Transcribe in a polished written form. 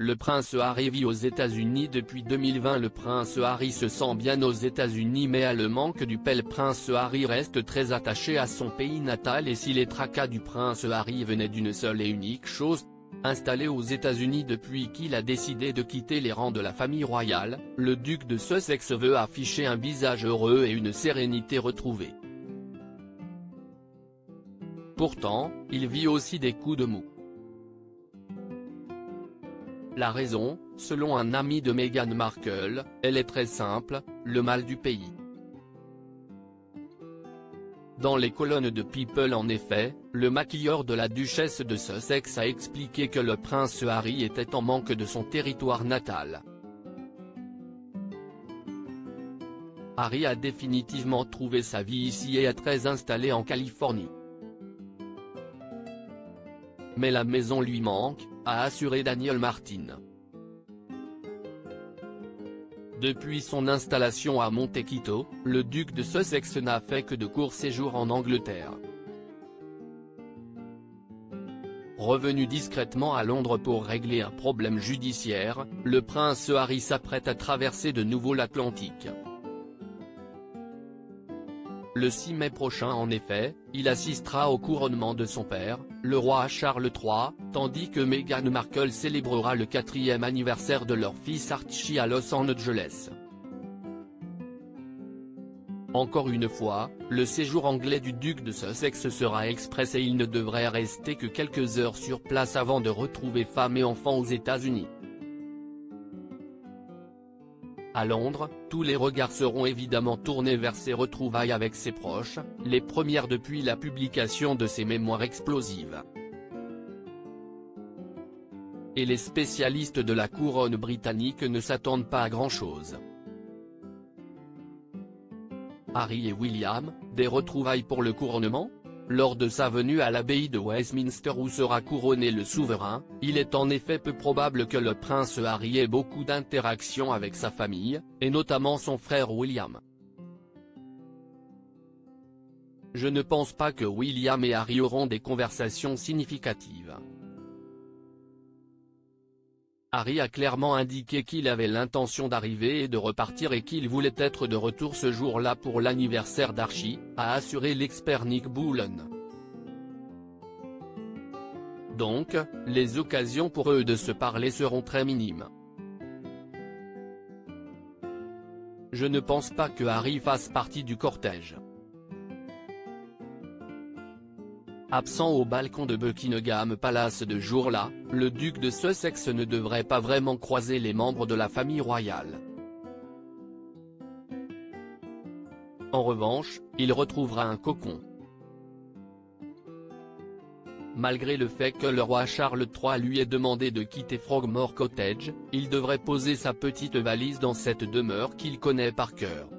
Le prince Harry vit aux États-Unis depuis 2020. Le prince Harry se sent bien aux États-Unis, mais à le manque du père, le prince Harry reste très attaché à son pays natal. Et si les tracas du prince Harry venaient d'une seule et unique chose, installé aux États-Unis depuis qu'il a décidé de quitter les rangs de la famille royale, le duc de Sussex veut afficher un visage heureux et une sérénité retrouvée. Pourtant, il vit aussi des coups de mou. La raison, selon un ami de Meghan Markle, elle est très simple, le mal du pays. Dans les colonnes de People en effet, le maquilleur de la duchesse de Sussex a expliqué que le prince Harry était en manque de son territoire natal. Harry a définitivement trouvé sa vie ici et est très installé en Californie. Mais la maison lui manque, a assuré Daniel Martin. Depuis son installation à Montecito, le duc de Sussex n'a fait que de courts séjours en Angleterre. Revenu discrètement à Londres pour régler un problème judiciaire, le prince Harry s'apprête à traverser de nouveau l'Atlantique. Le 6 mai prochain en effet, il assistera au couronnement de son père, le roi Charles III, tandis que Meghan Markle célébrera le 4e anniversaire de leur fils Archie à Los Angeles. Encore une fois, le séjour anglais du duc de Sussex sera express et il ne devrait rester que quelques heures sur place avant de retrouver femme et enfants aux États-Unis. À Londres, tous les regards seront évidemment tournés vers ses retrouvailles avec ses proches, les premières depuis la publication de ses mémoires explosives. Et les spécialistes de la couronne britannique ne s'attendent pas à grand-chose. Harry et William, des retrouvailles pour le couronnement ? Lors de sa venue à l'abbaye de Westminster où sera couronné le souverain, il est en effet peu probable que le prince Harry ait beaucoup d'interactions avec sa famille, et notamment son frère William. Je ne pense pas que William et Harry auront des conversations significatives. Harry a clairement indiqué qu'il avait l'intention d'arriver et de repartir et qu'il voulait être de retour ce jour-là pour l'anniversaire d'Archie, a assuré l'expert Nick Bullen. Donc, les occasions pour eux de se parler seront très minimes. Je ne pense pas que Harry fasse partie du cortège. Absent au balcon de Buckingham Palace de jour-là, le duc de Sussex ne devrait pas vraiment croiser les membres de la famille royale. En revanche, il retrouvera un cocon. Malgré le fait que le roi Charles III lui ait demandé de quitter Frogmore Cottage, il devrait poser sa petite valise dans cette demeure qu'il connaît par cœur.